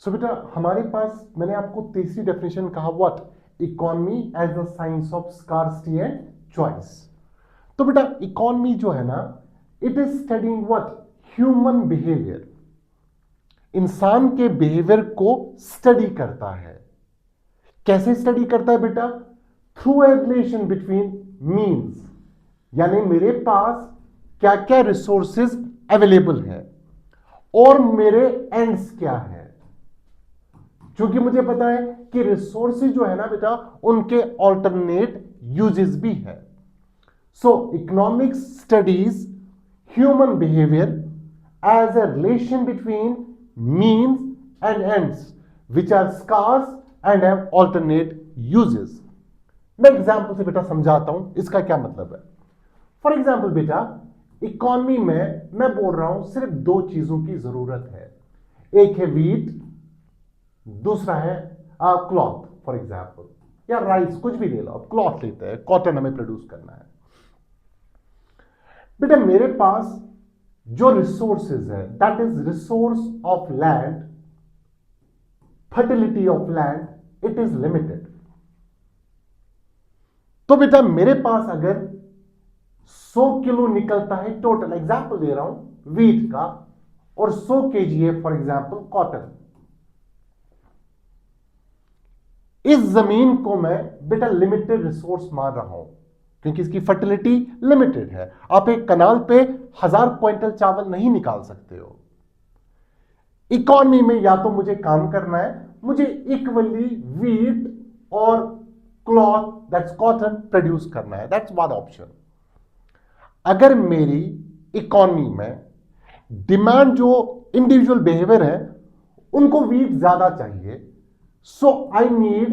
सो बेटा हमारे पास मैंने आपको तीसरी डेफिनेशन कहा what, economy as the science of scarcity and choice. तो बेटा इकोनॉमी जो है ना, it is studying what, human behaviour, इंसान के बिहेवियर को स्टडी करता है। कैसे स्टडी करता है बेटा? Through a relation between means, यानी मेरे पास क्या क्या रिसोर्सेज अवेलेबल है और मेरे एंड्स क्या है। क्योंकि मुझे पता है कि रिसोर्सेज जो है ना बेटा, उनके ऑल्टरनेट यूजेस भी है। So economics studies human behaviour as a relation between means and ends which are scarce and have alternate uses. मैं एग्जाम्पल से बेटा समझाता हूं इसका क्या मतलब है। फॉर एग्जाम्पल बेटा, इकोनॉमी में मैं बोल रहा हूं सिर्फ दो चीजों की जरूरत है, एक है वीट, दूसरा है क्लॉथ फॉर एग्जाम्पल, या राइस, कुछ भी ले लो, अब क्लॉथ लेते हैं, कॉटन हमें प्रोड्यूस करना है। बेटा मेरे पास जो रिसोर्सेज है that is resource of land, fertility of land, it is limited. तो बेटा मेरे पास अगर 100 किलो निकलता है टोटल, एग्जाम्पल दे रहा हूं वीट का, और 100 केजी है फॉर एग्जाम्पल कॉटन, इस जमीन को मैं बेटा लिमिटेड रिसोर्स मान रहा हूं क्योंकि इसकी फर्टिलिटी लिमिटेड है। आप एक कनाल पे 1000 क्विंटल चावल नहीं निकाल सकते हो। इकोनॉमी में या तो मुझे काम करना है, मुझे इक्वली वीट और क्लॉथ दैट्स कॉटन प्रोड्यूस करना है, दैट्स वन ऑप्शन। अगर मेरी इकोनॉमी में डिमांड जो इंडिविजुअल बिहेवियर है उनको वीट ज्यादा चाहिए, so I need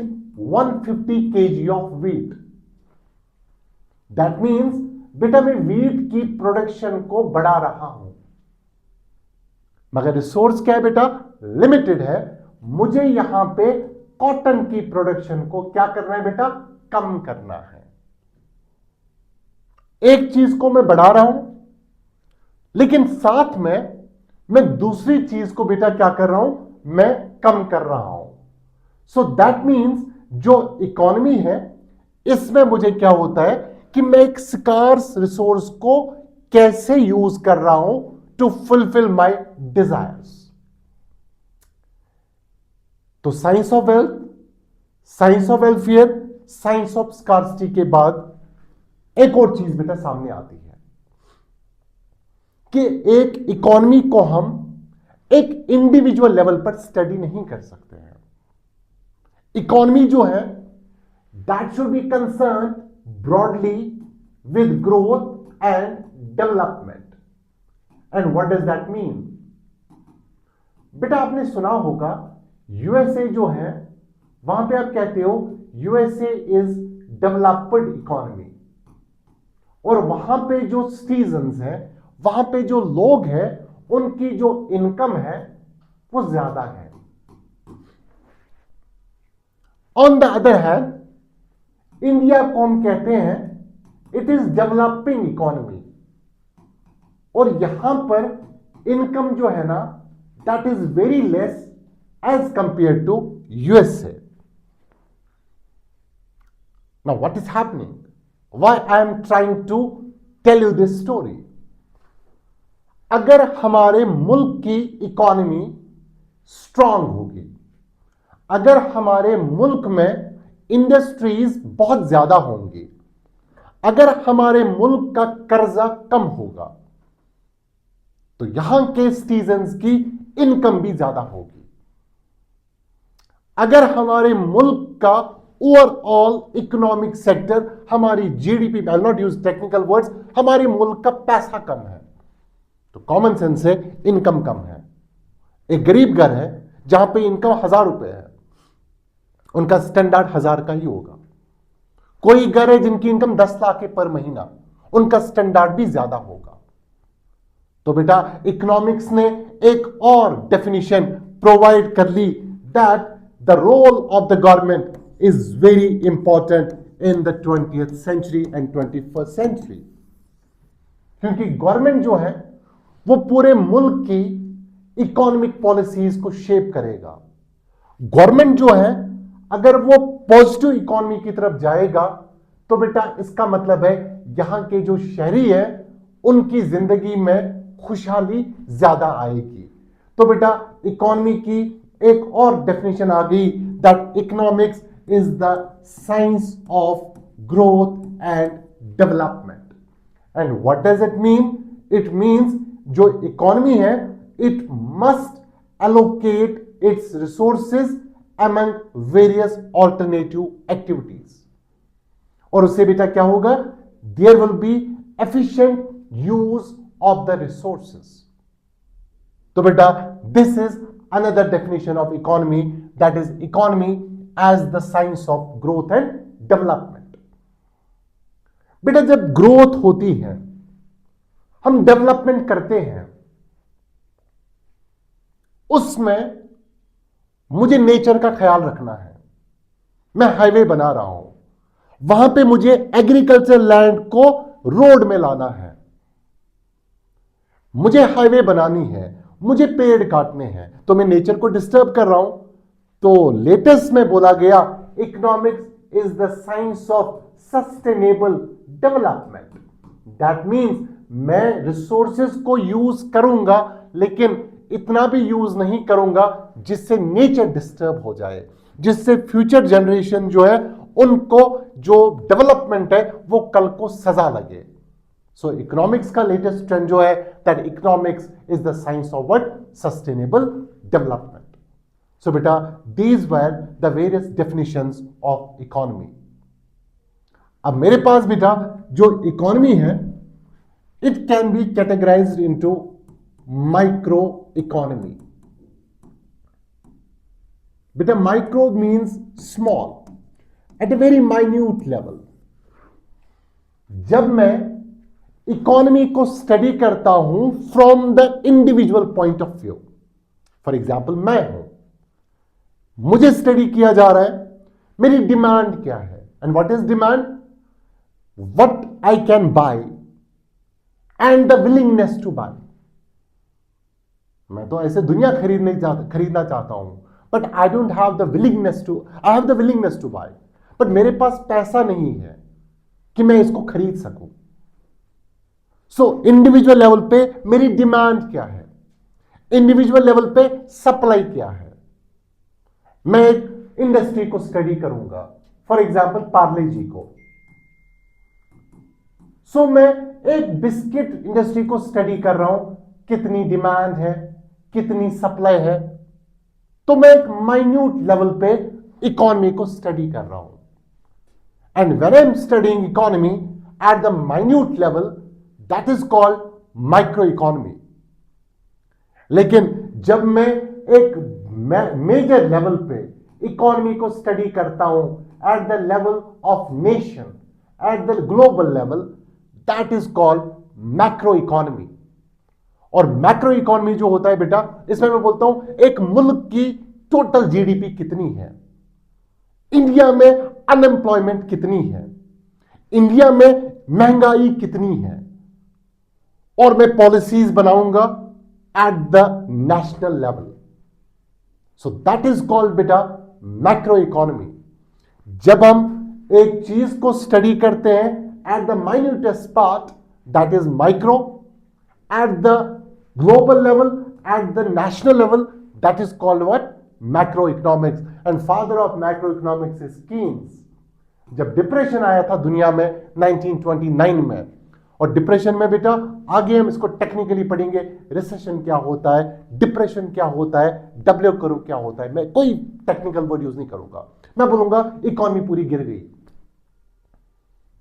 150 kg of wheat. That means बेटा मैं वीट की प्रोडक्शन को बढ़ा रहा हूं, मगर रिसोर्स क्या है बेटा? लिमिटेड है। मुझे यहां पे कॉटन की प्रोडक्शन को क्या करना है बेटा? कम करना है। एक चीज को मैं बढ़ा रहा हूं, लेकिन साथ में मैं दूसरी चीज को बेटा क्या कर रहा हूं? मैं कम कर रहा हूं। सो दैट मीन्स जो इकोनॉमी है इसमें मुझे क्या होता है कि मैं एक स्कार्स रिसोर्स को कैसे यूज कर रहा हूं टू फुलफिल माय डिजायर्स। तो science of wealth, science of welfare, science of scarcity के बाद एक और चीज बेटा सामने आती है कि एक इकोनॉमी को हम एक इंडिविजुअल लेवल पर स्टडी नहीं कर सकते हैं। इकोनॉमी जो है that should be concern broadly with growth and development. And what does that mean? बेटा आपने सुना होगा यूएसए जो है, वहां पे आप कहते हो यूएसए इज डेवलप्ड इकोनॉमी, और वहां पे जो सिटीजन्स हैं, वहां पे जो लोग हैं, उनकी जो इनकम है वो ज्यादा है। On the other hand India को हम कहते हैं इट इज डेवलपिंग इकोनॉमी, और यहां पर इनकम जो है ना that is very less as compare to USA. Now what is happening, why I am trying to tell you this story? अगर हमारे मुल्क की इकोनॉमी स्ट्रांग होगी, अगर हमारे मुल्क में इंडस्ट्रीज बहुत ज्यादा होंगी, अगर हमारे मुल्क का कर्जा कम होगा, तो यहां के सिटीजन्स की इनकम भी ज्यादा होगी। अगर हमारे मुल्क का ओवरऑल इकोनॉमिक सेक्टर, हमारी GDP, I will not use technical words, हमारे मुल्क का पैसा कम है, तो कॉमन सेंस से इनकम कम है। एक गरीब घर है जहां पे इनकम 1000 रुपए है, उनका स्टैंडर्ड 1000 का ही होगा। कोई घर है जिनकी इनकम 10 लाख है पर महीना, उनका स्टैंडर्ड भी ज्यादा होगा। तो बेटा इकोनॉमिक्स ने एक और डेफिनेशन प्रोवाइड कर ली that the role of the government is very important in the 20th century and 21st century. क्योंकि गवर्नमेंट जो है वो पूरे मुल्क की इकोनॉमिक पॉलिसीज को शेप करेगा। गवर्नमेंट जो है अगर वो पॉजिटिव इकोनॉमी की तरफ जाएगा तो बेटा इसका मतलब है यहां के जो शहरी है उनकी जिंदगी में खुशहाली ज्यादा आएगी। तो बेटा इकोनॉमी की एक और डेफिनेशन आ गई that economics is the science of growth and development. And what does it mean? It means जो इकोनॉमी है it must allocate its resources among various alternative activities। और उससे बेटा क्या होगा? There will be efficient use of the resources। तो बेटा this is another definition of economy, that is economy as the science of growth and development। बेटा जब growth होती है, हम डेवलपमेंट करते हैं, उसमें मुझे नेचर का ख्याल रखना है। मैं हाईवे बना रहा हूं, वहां पे मुझे एग्रीकल्चर लैंड को रोड में लाना है, मुझे हाईवे बनानी है, मुझे पेड़ काटने हैं, तो मैं नेचर को डिस्टर्ब कर रहा हूं। तो लेटेस्ट में बोला गया economics is the science of sustainable development. That means मैं रिसोर्सेज को यूज करूंगा लेकिन इतना भी यूज नहीं करूंगा जिससे नेचर डिस्टर्ब हो जाए, जिससे फ्यूचर जनरेशन जो है उनको जो डेवलपमेंट है वो कल को सजा लगे। सो इकोनॉमिक्स का लेटेस्ट ट्रेंड जो है that economics is the science of what? Sustainable development. So बेटा these were the various definitions of economy. अब मेरे पास बेटा जो इकोनॉमी है it can be categorised into micro economy. बेटा micro means small, at a very minute level. जब मैं इकोनॉमी को स्टडी करता हूं from the individual point of view, for example मैं हूं, मुझे स्टडी किया जा रहा है, मेरी डिमांड क्या है, and what is demand? What I can buy and the willingness to buy. मैं तो ऐसे दुनिया खरीदना चाहता हूं, but I don't have the willingness to, I have the willingness to buy, but मेरे पास पैसा नहीं है कि मैं इसको खरीद सकूं। सो इंडिविजुअल लेवल पे मेरी डिमांड क्या है, इंडिविजुअल लेवल पे सप्लाई क्या है। मैं एक इंडस्ट्री को स्टडी करूंगा, फॉर एग्जाम्पल पार्ले जी को। सो मैं एक बिस्किट इंडस्ट्री को स्टडी कर रहा हूं, कितनी डिमांड है, कितनी सप्लाई है, तो मैं एक माइन्यूट लेवल पे इकोनॉमी को स्टडी कर रहा हूं। And when I am studying economy at the minute level, that is called micro economy. लेकिन जब मैं एक मेजर लेवल पे इकोनॉमी को स्टडी करता हूं at the level of nation, at the global level, that is called macro economy. और macro economy जो होता है बेटा, इसमें मैं बोलता हूं एक मुल्क की टोटल जीडीपी कितनी है, इंडिया में अनएम्प्लॉयमेंट कितनी है, इंडिया में महंगाई कितनी है, और मैं पॉलिसीज बनाऊंगा at the national level. So that is called बेटा मैक्रो इकोनॉमी। जब हम एक चीज को स्टडी करते हैं at the minutest part, that is micro, at the global level, at the national level, that is called what? Macroeconomics. And father of macroeconomics is Keynes। जब depression आया था दुनिया में 1929 में, और डिप्रेशन में बेटा आगे हम इसको टेक्निकली पढ़ेंगे, रिसेशन क्या होता है, डिप्रेशन क्या होता है, डब्ल्यू करो क्या होता है। मैं कोई टेक्निकल वर्ड यूज नहीं करूंगा, मैं बोलूंगा इकोनॉमी पूरी गिर गई।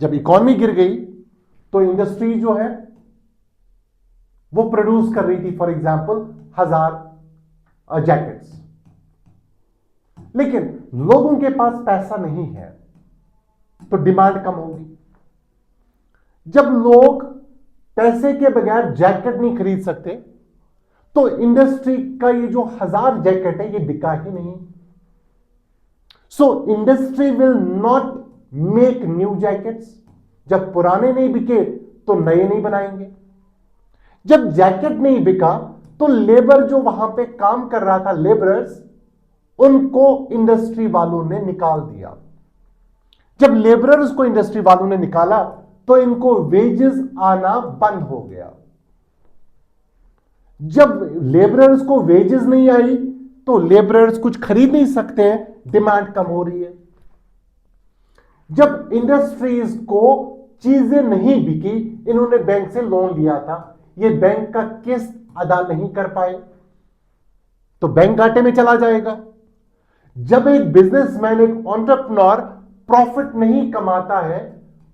जब इकोनॉमी गिर गई तो इंडस्ट्री जो है वो प्रोड्यूस कर रही थी फॉर एग्जाम्पल 1000 जैकेट्स, लेकिन लोगों के पास पैसा नहीं है तो डिमांड कम होगी। जब लोग पैसे के बगैर जैकेट नहीं खरीद सकते तो इंडस्ट्री का ये जो 1000 जैकेट है ये बिका ही नहीं। So industry will not make new jackets. जब पुराने नहीं बिके तो नए नहीं बनाएंगे। जब जैकेट नहीं बिका तो लेबर जो वहां पे काम कर रहा था, लेबरर्स, उनको इंडस्ट्री वालों ने निकाल दिया। जब लेबरर्स को इंडस्ट्री वालों ने निकाला तो इनको वेजेस आना बंद हो गया। जब लेबरर्स को वेजेस नहीं आई तो लेबरर्स कुछ खरीद नहीं सकते हैं, डिमांड कम हो रही है। जब इंडस्ट्रीज को चीजें नहीं बिकी, इन्होंने बैंक से लोन लिया था, ये बैंक का किस्त अदा नहीं कर पाए तो बैंक घाटे में चला जाएगा। जब एक बिजनेसमैन, एक एंटरप्रेन्योर प्रॉफिट नहीं कमाता है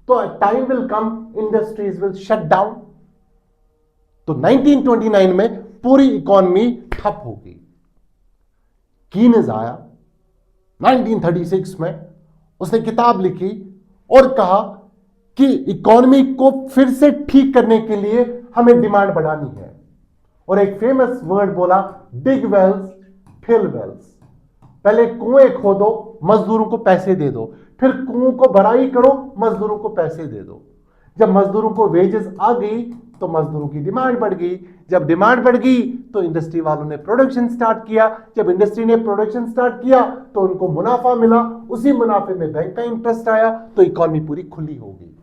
तो time will come, industries will shut down. तो 1929 में पूरी इकॉनमी ठप हो गई। कीनेज आया 1936 में, उसने किताब लिखी और कहा कि इकॉनमी को फिर से ठीक करने के लिए हमें डिमांड बढ़ानी है। और एक फेमस वर्ड बोला, डिग वेल्स फिल वेल्स। पहले कुएं खोदो, मजदूरों को पैसे दे दो, फिर कुओं को भराई करो, मजदूरों को पैसे दे दो। जब मजदूरों को वेजेस आ गई तो मजदूरों की डिमांड बढ़ गई। जब डिमांड बढ़ गई तो इंडस्ट्री वालों ने प्रोडक्शन स्टार्ट किया। जब इंडस्ट्री ने प्रोडक्शन स्टार्ट किया तो उनको मुनाफा मिला, उसी मुनाफे में बैंक का इंटरेस्ट आया तो इकॉनमी पूरी खुली हो गई।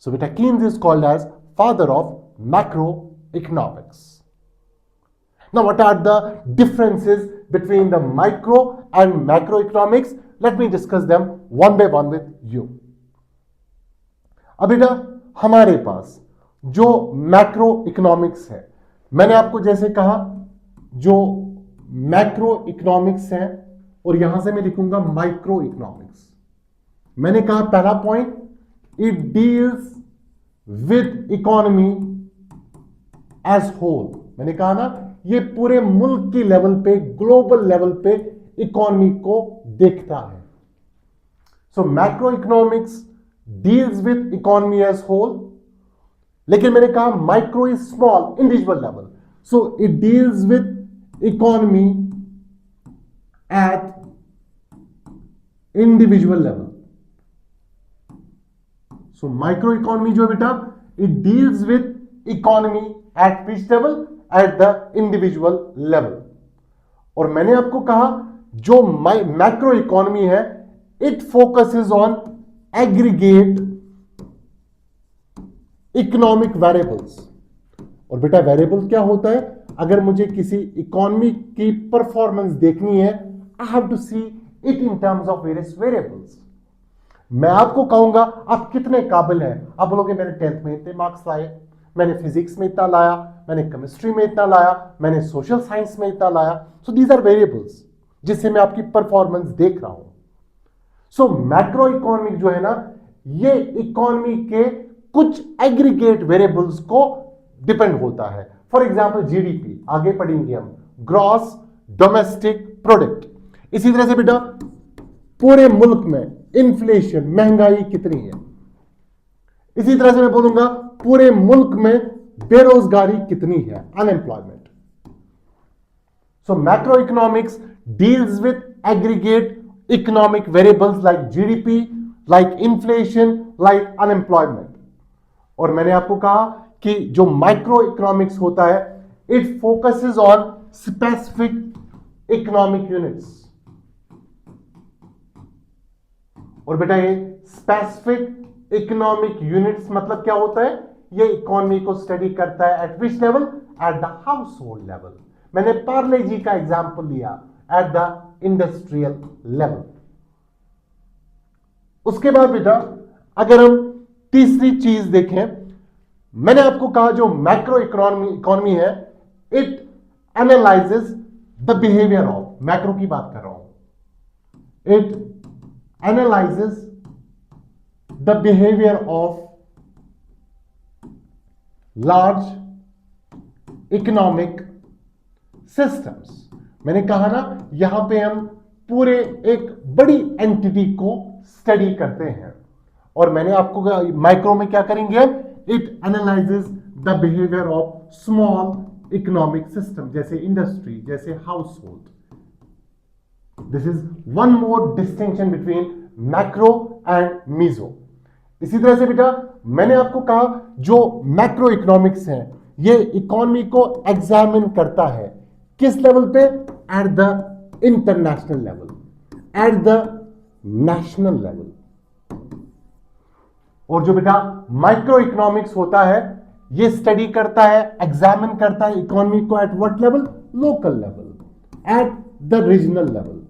सो बेटा, Keynes is called as father of macro economics. Now, what are the differences between the micro and macroeconomics? Let me discuss them one by one with you. अब बेटा, हमारे पास जो मैक्रो इकोनॉमिक्स है, मैंने आपको जैसे कहा जो मैक्रो इकोनॉमिक्स है, और यहां से मैं लिखूंगा माइक्रो इकोनॉमिक्स। मैंने कहा पहला point, it deals with economy as whole. मैंने कहा ना, ये पूरे मुल्क की लेवल पे, ग्लोबल लेवल पे इकोनॉमी को देखता है। So macro economics deals with economy as whole, लेकिन मैंने कहा micro is small, individual level. So it deals with economy at individual level. So micro economy जो है बेटा, it deals with economy at which level? At the individual level. और मैंने आपको कहा जो मैक्रो इकोनॉमी है, it focuses on aggregate economic variables. और बेटा, वेरिएबल क्या होता है? अगर मुझे किसी इकोनॉमी की परफॉर्मेंस देखनी है, I have to see it in terms of various variables. मैं आपको कहूंगा आप कितने काबिल हैं, आप बोलोगे मैंने 10th में इतने मार्क्स लाए, मैंने फिजिक्स में इतना लाया, मैंने केमिस्ट्री में इतना लाया, मैंने सोशल साइंस में इतना लाया। सो दीज आर वेरिएबल्स जिससे मैं आपकी परफॉर्मेंस देख रहा हूं। सो मैक्रो इकोनॉमिक जो है ना, ये इकोनॉमी के कुछ एग्रीगेट वेरिएबल्स को डिपेंड होता है। फॉर एग्जांपल जीडीपी, आगे पढ़ेंगे हम, ग्रॉस डोमेस्टिक प्रोडक्ट। इसी तरह से बेटा, पूरे मुल्क में इन्फ्लेशन, महंगाई कितनी है। इसी तरह से मैं बोलूंगा पूरे मुल्क में बेरोजगारी कितनी है, unemployment. So macro economics deals with aggregate economic variables like GDP, like inflation, like unemployment. और मैंने आपको कहा कि जो माइक्रो इकोनॉमिक्स होता है, it focuses on specific economic units. और बेटा, ये स्पेसिफिक इकोनॉमिक यूनिट्स मतलब क्या होता है? ये इकोनॉमी को स्टडी करता है eight which level? At the house hold level. मैंने पार्ले जी का एग्जांपल लिया, एट द इंडस्ट्रियल लेवल। उसके बाद बेटा, अगर हम तीसरी चीज देखें, मैंने आपको कहा जो मैक्रो इकोनॉमी है, it analyses the behaviour of, macro की बात कर रहा हूं, it analyses the behaviour of large economic systems. मैंने कहा ना, यहां पे हम पूरे एक बड़ी एंटिटी को स्टडी करते हैं। और मैंने आपको माइक्रो में क्या करेंगे? It analyses the behaviour of small economic system, जैसे इंडस्ट्री, जैसे household. This is one more distinction between macro and meso. इसी तरह से बेटा, मैंने आपको कहा जो मैक्रो इकोनॉमिक्स है, ये इकोनॉमी को एग्जामिन करता है किस लेवल पे? at the international level, at the national level. और जो बेटा माइक्रो इकोनॉमिक्स होता है, ये स्टडी करता है, एग्जामिन करता है इकोनॉमी को at what level? Local level, at the regional level.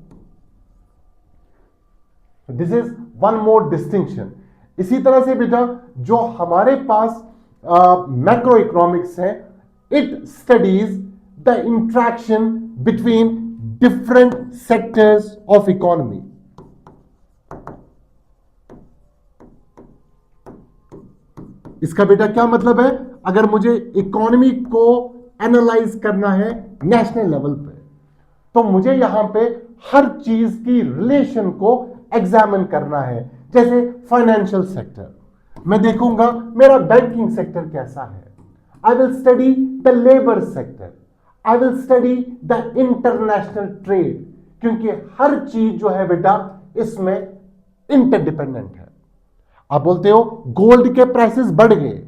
This is one more distinction. इसी तरह से बेटा जो हमारे पास मैक्रो इकोनॉमिक्स है, it studies the interaction between different sectors of economy. इसका बेटा क्या मतलब है? अगर मुझे इकोनॉमी को एनालाइज करना है नेशनल लेवल पे, तो मुझे यहां पे हर चीज की रिलेशन को एग्जामिन करना है. जैसे फाइनेंशियल सेक्टर, मैं देखूंगा मेरा बैंकिंग सेक्टर कैसा है. I will study the labour sector, I will study the international trade, क्योंकि हर चीज जो है बेटा इसमें इंटरडिपेंडेंट है. आप बोलते हो गोल्ड के प्राइसेस बढ़ गए,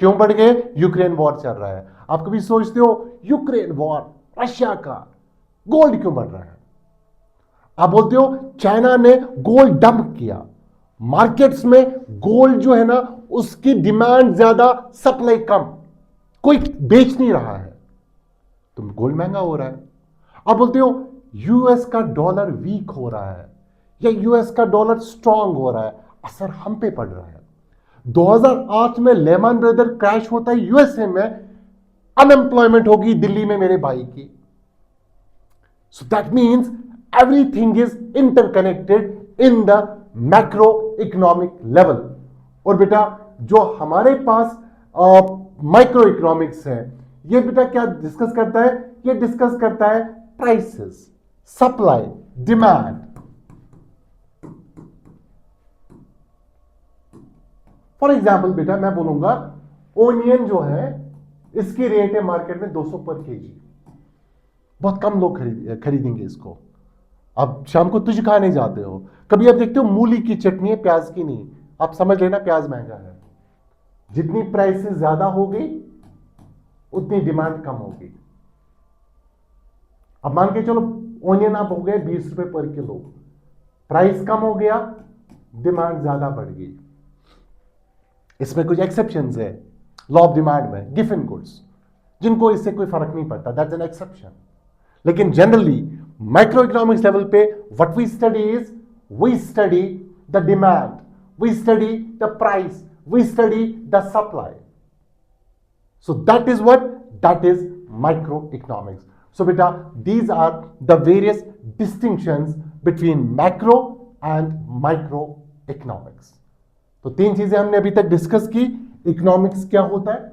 क्यों बढ़ गए? यूक्रेन वॉर चल रहा है. आप कभी सोचते हो यूक्रेन वॉर, रशिया का, गोल्ड क्यों बढ़ रहा है? आप बोलते हो चाइना ने गोल्ड डंप किया, मार्केट्स में गोल्ड जो है ना उसकी डिमांड ज्यादा, सप्लाई कम, कोई बेच नहीं रहा है, तो गोल्ड महंगा हो रहा है. आप बोलते हो यूएस का डॉलर वीक हो रहा है या यूएस का डॉलर स्ट्रांग हो रहा है, असर हम पे पड़ रहा है. 2008 में लेमन ब्रदर क्रैश होता है यूएसए में, अनएम्प्लॉयमेंट होगी दिल्ली में मेरे भाई की. So that means everything is interconnected in the macro economic level. और बेटा जो हमारे पास माइक्रो इकोनॉमिक्स है, ये बेटा क्या डिस्कस करता है? ये डिस्कस करता है prices, supply, demand. For example बेटा मैं बोलूंगा ओनियन जो है इसकी रेट है मार्केट में 200 पर केजी. बहुत कम लोग खरीदेंगे इसको. आप शाम को तुझ खाने जाते हो, कभी आप देखते हो मूली की चटनी है, प्याज की नहीं. आप समझ लेना प्याज महंगा है. जितनी प्राइसेस ज्यादा होगी उतनी डिमांड कम होगी. अब मान के चलो ओनियन आप हो गए 20 रुपए पर किलो, प्राइस कम हो गया, डिमांड ज्यादा बढ़ गई. इसमें कुछ एक्सेप्शंस है लॉ ऑफ डिमांड में, गिवन गुड्स, जिनको इससे कोई फर्क नहीं पड़ता, दैट्स एन एक्सेप्शन. लेकिन जनरली माइक्रो इकोनॉमिक्स लेवल पे what we study is, we study the demand, we study the price, we study the supply. So that is what, that is micro economics. So बेटा these are the various distinctions between macro and micro economics. तो तीन चीजें हमने अभी तक discuss की. Economics क्या होता है,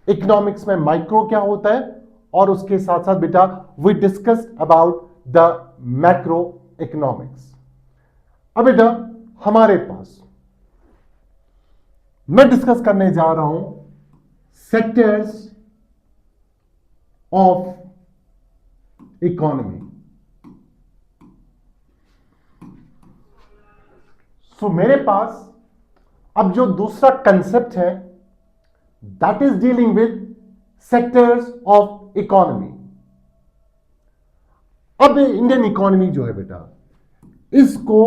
इकोनॉमिक्स में माइक्रो क्या होता है, और उसके साथ साथ बेटा we discussed about the macro economics. अब बेटा हमारे पास मैं डिस्कस करने जा रहा हूं सेक्टर्स ऑफ इकोनॉमी. सो मेरे पास अब जो दूसरा कंसेप्ट है that is dealing with sectors of economy. अब इंडियन इकोनॉमी जो है बेटा इसको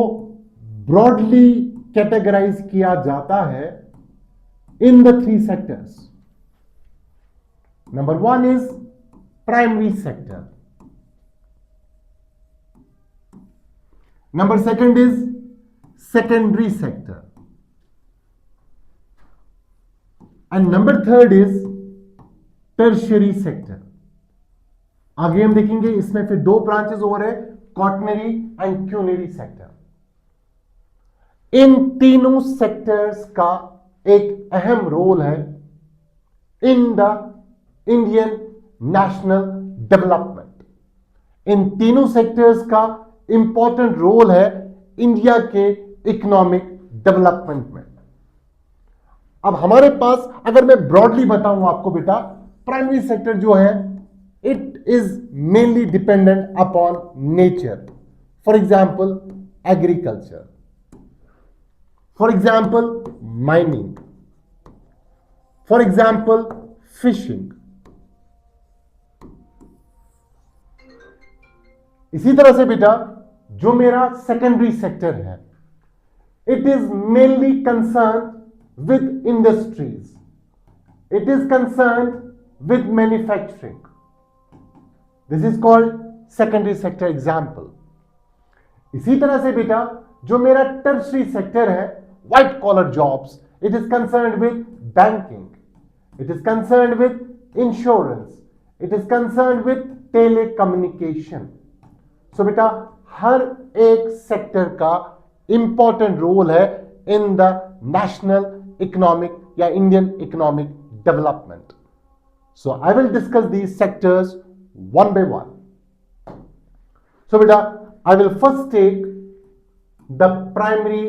ब्रॉडली कैटेगराइज किया जाता है in the 3 sectors. Number 1 is primary sector, number 2 is secondary sector, and number 3 is tertiary sector. आगे हम देखेंगे इसमें फिर 2 ब्रांचेस और है, क्वाटरनरी एंड क्यूनरी सेक्टर. इन तीनों सेक्टर्स का एक अहम रोल है in the Indian national development. इन तीनों सेक्टर्स का इंपॉर्टेंट रोल है इंडिया के इकोनॉमिक डेवलपमेंट में. अब हमारे पास अगर मैं ब्रॉडली बताऊं आपको बेटा, प्राइमरी सेक्टर जो है it is mainly dependent upon nature. For example agriculture, for example mining, for example fishing. इसी तरह से बेटा जो मेरा सेकेंडरी सेक्टर है, it is mainly concern with industries, it is concern with manufacturing, this is called secondary sector example. इसी तरह से बेटा जो मेरा टर्शरी सेक्टर है, white collar jobs, it is concern with banking, it is concern with insurance, it is concern with telecommunication. So बेटा हर एक सेक्टर का इंपॉर्टेंट रोल है इन द नेशनल इकोनॉमिक या Indian economic development. So I will discuss these sectors one by one. So बेटा I will first take the primary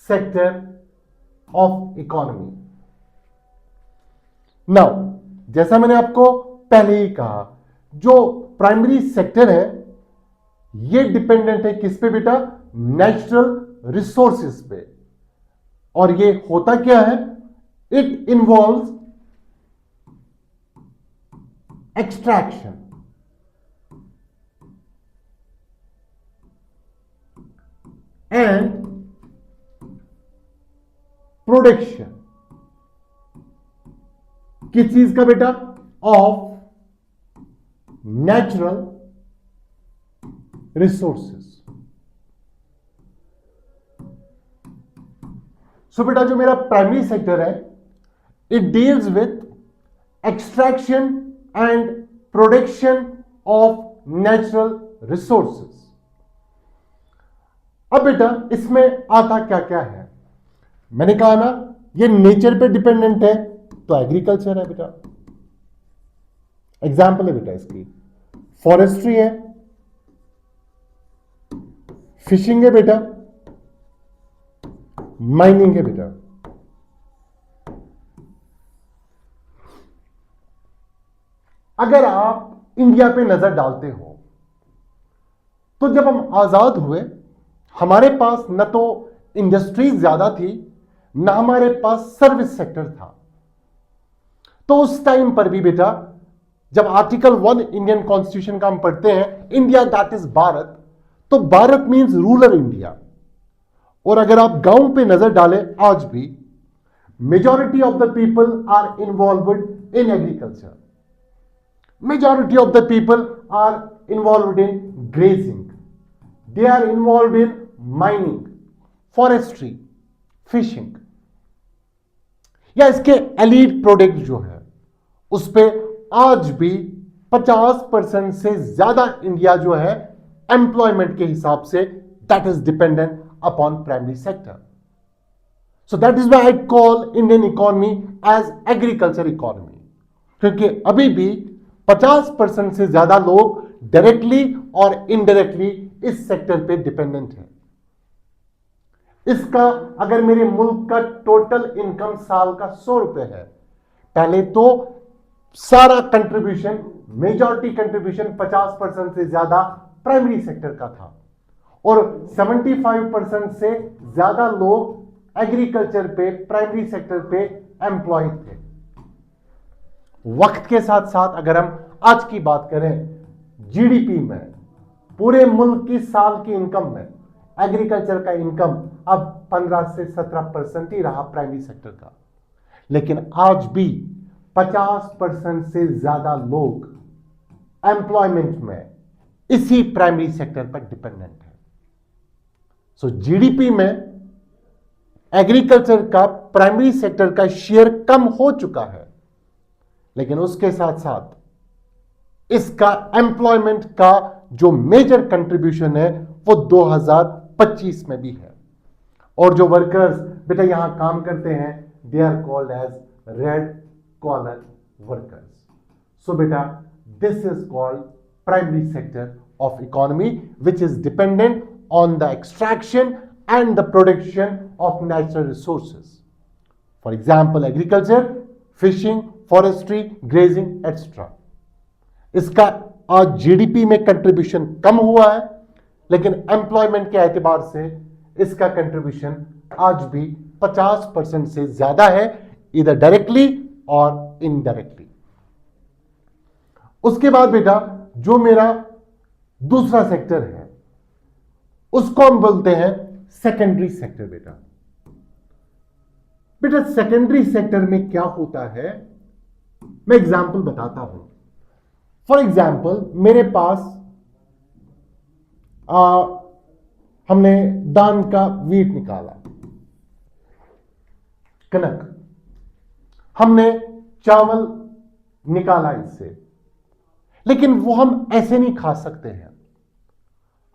sector of economy. Now जैसा मैंने आपको पहले ही कहा, जो प्राइमरी सेक्टर है ये डिपेंडेंट है किस पे बेटा? नेचुरल रिसोर्सेस पे। और ये होता क्या है? It involves extraction and production. किस चीज का बेटा? Of natural resources. सो बेटा जो मेरा प्राइमरी सेक्टर है, it deals with extraction and production of natural resources. अब बेटा इसमें आता क्या क्या है? मैंने कहा ना ये नेचर पे डिपेंडेंट है, तो एग्रीकल्चर है बेटा, एग्जाम्पल है बेटा इसकी, फॉरेस्ट्री है, फिशिंग है बेटा, माइनिंग है बेटा। अगर आप इंडिया पे नजर डालते हो तो जब हम आजाद हुए हमारे पास न तो इंडस्ट्रीज ज्यादा थी, न हमारे पास सर्विस सेक्टर था। तो उस टाइम पर भी बेटा जब आर्टिकल 1 इंडियन कॉन्स्टिट्यूशन का हम पढ़ते हैं, इंडिया दैट इज भारत, तो भारत मींस रूरल इंडिया। और अगर आप गांव पे नजर डालें, आज भी majority of the people are involved in agriculture, majority of the people are involved in grazing, they are involved in mining, forestry, fishing, या इसके एलीड प्रोडक्ट जो है उस पे आज भी 50% से ज्यादा इंडिया जो है एम्प्लॉयमेंट के हिसाब से that is dependent upon primary sector. So that is why I call Indian economy as agriculture economy, क्योंकि अभी भी 50% से ज्यादा लोग डायरेक्टली और इनडायरेक्टली इस सेक्टर पे डिपेंडेंट है। इसका अगर मेरे मुल्क का टोटल इनकम साल का 100 रुपए है, पहले तो सारा कंट्रीब्यूशन, मेजॉरिटी कंट्रीब्यूशन 50% से ज्यादा प्राइमरी सेक्टर का था और 75% से ज्यादा लोग एग्रीकल्चर पे, प्राइमरी सेक्टर पे एम्प्लॉयड थे। वक्त के साथ साथ अगर हम आज की बात करें, जीडीपी में, पूरे मुल्क की साल की इनकम में एग्रीकल्चर का इनकम अब 15 से 17% ही रहा प्राइमरी सेक्टर का, लेकिन आज भी 50% से ज्यादा लोग एम्प्लॉयमेंट में इसी प्राइमरी सेक्टर पर डिपेंडेंट है। सो जीडीपी में एग्रीकल्चर का, प्राइमरी सेक्टर का शेयर कम हो चुका है, लेकिन उसके साथ साथ इसका एम्प्लॉयमेंट का जो मेजर कंट्रीब्यूशन है वो 2025 में भी है। और जो वर्कर्स बेटा यहां काम करते हैं, they are called as red collar workers. So बेटा this is called primary sector of economy which is dependent on the extraction and the production of natural resources. For example, agriculture, fishing, forestry, grazing, etc. इसका आज GDP में contribution कम हुआ है, लेकिन employment के एतबार से इसका कंट्रीब्यूशन आज भी 50% से ज्यादा है, इधर डायरेक्टली और इनडायरेक्टली। उसके बाद बेटा जो मेरा दूसरा सेक्टर है, उसको हम बोलते हैं सेकेंडरी सेक्टर। बेटा बेटा सेकेंडरी सेक्टर में क्या होता है, मैं एग्जांपल बताता हूं। फॉर एग्जांपल मेरे पास हमने धान का वीट निकाला, कनक, हमने चावल निकाला इससे, लेकिन वो हम ऐसे नहीं खा सकते हैं।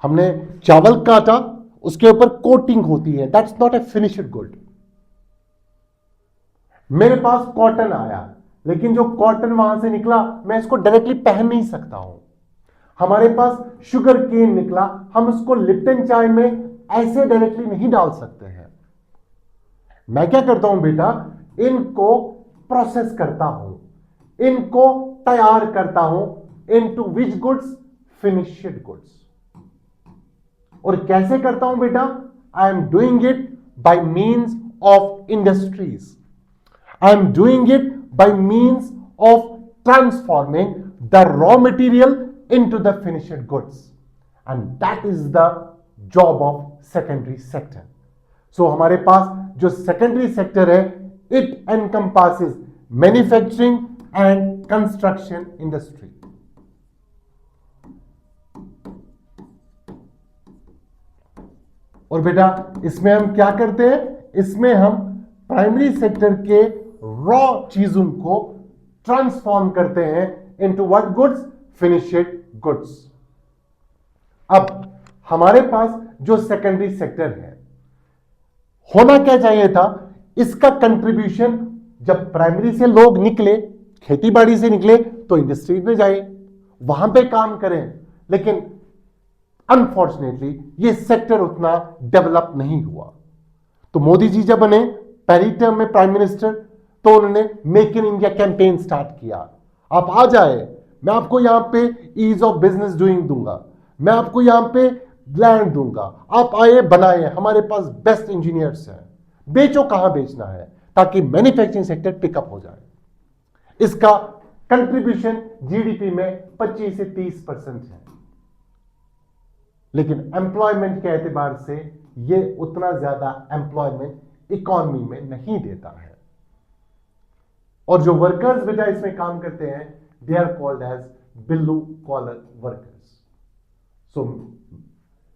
हमने चावल काटा, उसके ऊपर कोटिंग होती है, that's not a finished good. मेरे पास कॉटन आया, लेकिन जो कॉटन वहां से निकला मैं इसको डायरेक्टली पहन नहीं सकता हूं। हमारे पास शुगर केन निकला, हम उसको लिप्टन चाय में ऐसे डायरेक्टली नहीं डाल सकते हैं। मैं क्या करता हूं बेटा, इनको प्रोसेस करता हूं, इनको तैयार करता हूं into which goods, finished goods. और कैसे करता हूं बेटा, I am doing it by means of industries, I am doing it by means of transforming the raw material into the finished goods, and that is the job of secondary sector. So हमारे पास जो secondary sector है, it encompasses manufacturing and construction industry. और बेटा इसमें हम क्या करते हैं, इसमें हम प्राइमरी सेक्टर के रॉ चीजों को ट्रांसफॉर्म करते हैं into what goods, finished goods. अब हमारे पास जो सेकेंडरी सेक्टर है, होना क्या चाहिए था, इसका कंट्रीब्यूशन जब प्राइमरी से लोग निकले, खेती बाड़ी से निकले, तो इंडस्ट्रीज में जाए, वहां पे काम करें। लेकिन अनफॉर्चुनेटली ये सेक्टर उतना डेवलप नहीं हुआ। तो मोदी जी जब बने पहली टर्म में प्राइम मिनिस्टर, तो उन्होंने make in India campaign start किया। आप आ जाए, मैं आपको यहां पे ईज ऑफ बिजनेस डूइंग दूंगा, मैं आपको यहां पे लैंड दूंगा, आप आए बनाए, हमारे पास बेस्ट इंजीनियर्स हैं, बेचो कहां बेचना है, ताकि मैन्युफैक्चरिंग सेक्टर पिकअप हो जाए। इसका कंट्रीब्यूशन जीडीपी में 25 से 30% है, लेकिन एम्प्लॉयमेंट के एतबार से ये उतना ज्यादा एम्प्लॉयमेंट इकोनॉमी में नहीं देता है। और जो वर्कर्स बेटा इसमें काम करते हैं, they are called as blue collar workers. So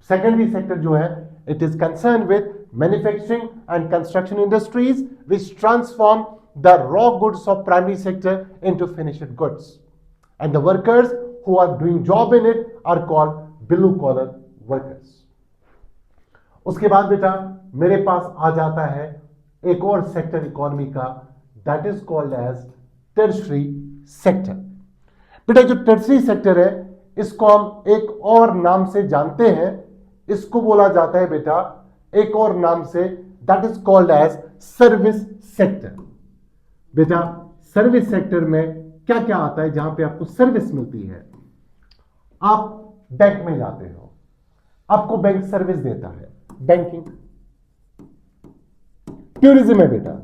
secondary sector जो है, it is concerned with manufacturing and construction industries which transform the raw goods of primary sector into finished goods, and the workers who are doing job in it are called blue collar workers. उसके बाद बेटा मेरे पास आ जाता है एक और sector economy का, that is called as tertiary sector. बेटा जो टर्सरी सेक्टर है, इसको हम एक और नाम से जानते हैं, इसको बोला जाता है बेटा एक और नाम से, that is called as service sector. बेटा सर्विस सेक्टर में क्या क्या आता है, जहां पे आपको सर्विस मिलती है। आप बैंक में जाते हो, आपको बैंक सर्विस देता है, बैंकिंग। टूरिज्म है बेटा,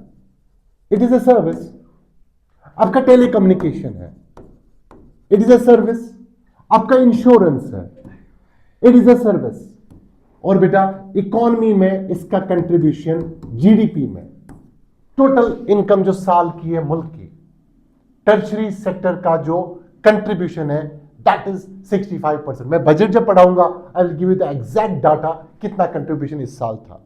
इट इज ए सर्विस। आपका टेलीकम्युनिकेशन है, इट इज ए सर्विस। आपका इंश्योरेंस है, इट इज ए सर्विस। और बेटा इकोनॉमी में इसका कंट्रीब्यूशन जीडीपी में, टोटल इनकम जो साल की है मुल्क की, टर्शरी सेक्टर का जो कंट्रीब्यूशन है दैट इज 65%। मैं बजट जब पढ़ाऊंगा I will give you the exact data कितना कंट्रीब्यूशन इस साल था।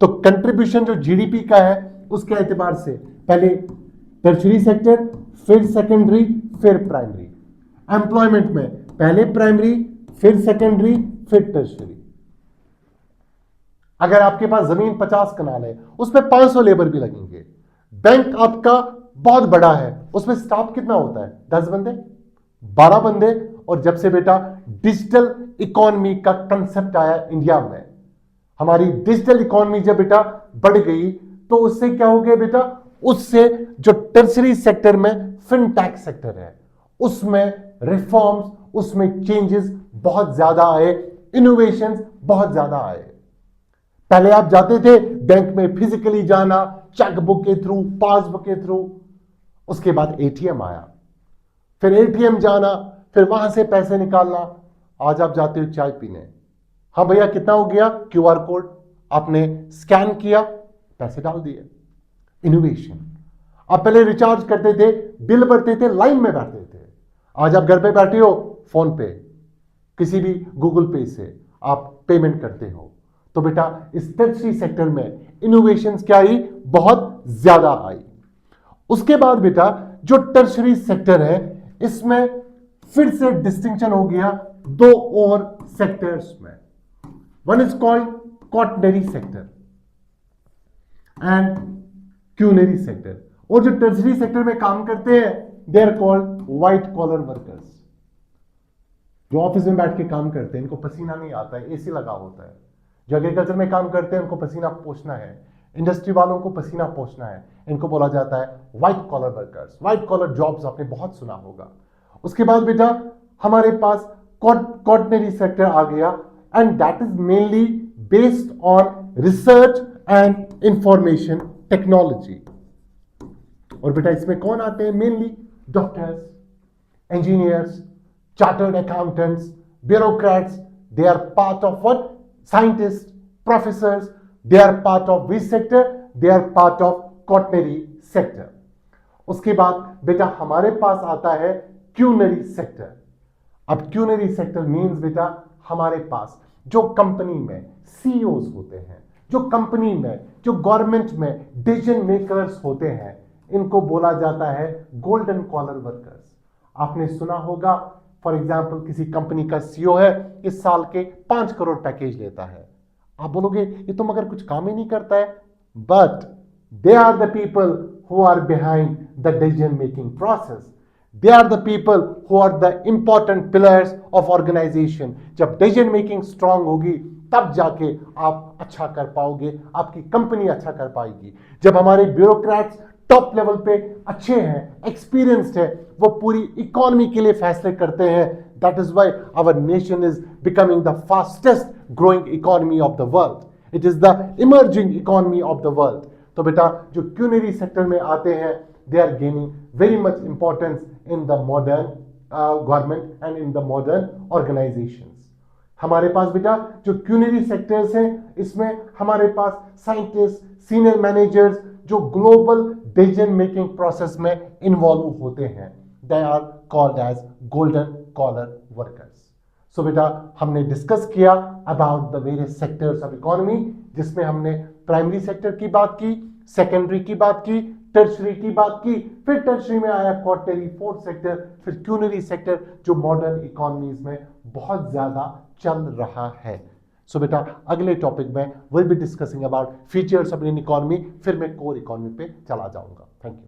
तो कंट्रीब्यूशन जो जीडीपी का है उसके एतबार से पहले टर्शरी सेक्टर, फिर सेकेंडरी, फिर प्राइमरी। एम्प्लॉयमेंट में पहले प्राइमरी, फिर सेकेंडरी, फिर टर्शरी। अगर आपके पास जमीन 50 कनाल है, उसमें 500 लेबर भी लगेंगे। बैंक आपका बहुत बड़ा है, उसमें स्टाफ कितना होता है, 10 बंदे, 12 बंदे। और जब से बेटा डिजिटल इकोनॉमी का कंसेप्ट आया इंडिया में, हमारी डिजिटल इकोनॉमी जब बेटा बढ़ गई, तो उससे क्या हो गया बेटा, उससे जो टर्शरी सेक्टर में फिनटेक सेक्टर है उसमें रिफॉर्म्स, उसमें चेंजेस बहुत ज्यादा आए, इनोवेशंस बहुत ज्यादा आए। पहले आप जाते थे बैंक में फिजिकली जाना, चेकबुक के थ्रू, पासबुक के थ्रू। उसके बाद एटीएम आया, फिर एटीएम जाना, फिर वहां से पैसे निकालना, आज आप जाते हो चाय पीने, हाँ भैया कितना हो गया, क्यूआर कोड आपने स्कैन किया, पैसे डाल दिए। इनोवेशन। आप पहले रिचार्ज करते थे, बिल भरते थे, लाइन में बैठते थे, आज आप घर पे बैठे हो, फोन पे किसी भी गूगल पे से आप पेमेंट करते हो। तो बेटा इस टर्शरी सेक्टर में इनोवेशंस क्या आई, बहुत ज्यादा आई। उसके बाद बेटा जो टर्शरी सेक्टर है इसमें फिर से डिस्टिंक्शन हो गया दो और सेक्टर्स में। One is called quaternary sector and quinary sector. और जो टर्शरी सेक्टर में काम करते हैं they are called white collar workers. जो ऑफिस में बैठ के काम करते हैं, इनको पसीना नहीं आता है, एसी लगा होता है। जो एग्रीकल्चर में काम करते हैं उनको पसीना पोंछना है, इंडस्ट्री वालों को पसीना पोंछना है, इनको बोला जाता है white collar workers. White collar jobs आपने बहुत सुना होगा। उसके बाद बेटा हमारे पास कॉटनरी सेक्टर आ गया and that is mainly based on research and information technology. और बेटा इसमें कौन आते हैं, mainly doctors, engineers, chartered accountants, bureaucrats, they are part of what? Scientists, professors, they are part of which sector? They are part of quaternary sector. उसके बाद बेटा हमारे पास आता है क्यूनरी सेक्टर। अब क्यूनरी सेक्टर मीन्स बेटा हमारे पास जो कंपनी में सीईओज होते हैं, जो कंपनी में, जो गवर्नमेंट में डिसीजन मेकर्स होते हैं, इनको बोला जाता है गोल्डन कॉलर वर्कर्स। आपने सुना होगा फॉर एग्जाम्पल किसी कंपनी का सीईओ है, इस साल के 5 करोड़ पैकेज लेता है। आप बोलोगे ये तो मगर कुछ काम ही नहीं करता है, but they are the people who are behind the decision making process. They are the people who are the important pillars of organisation. जब डिसीजन मेकिंग स्ट्रांग होगी तब जाके आप अच्छा कर पाओगे, आपकी कंपनी अच्छा कर पाएगी। जब हमारे ब्यूरोक्रेट्स टॉप लेवल पे अच्छे हैं, एक्सपीरियंस्ड है, वो पूरी इकोनॉमी के लिए फैसले करते हैं। That is why our nation is becoming the fastest growing economy of the world. It is the emerging economy of the world. तो बेटा जो क्यूनरी सेक्टर में आते हैं they are gaining very much importance in the modern government and in the modern organisations. हमारे पास बेटा जो क्यूनरी सेक्टर्स हैं इसमें हमारे पास साइंटिस्ट, सीनियर मैनेजर्स जो ग्लोबल डिसीजन मेकिंग प्रोसेस में इन्वॉल्व होते हैं, they are called as golden collar workers. So बेटा हमने डिस्कस किया about the various sectors of economy, जिसमें हमने प्राइमरी सेक्टर की बात की, सेकेंडरी की बात की, टर्शरी की बात की, फिर टर्शरी में आया क्वार्टरी, फोर्थ सेक्टर, फिर क्यूनरी सेक्टर जो मॉडर्न इकोनॉमीज में बहुत ज्यादा चल रहा है। सो बेटा अगले टॉपिक में will be discussing about features of Indian economy, फिर मैं कोर इकोनॉमी पे चला जाऊंगा। Thank you.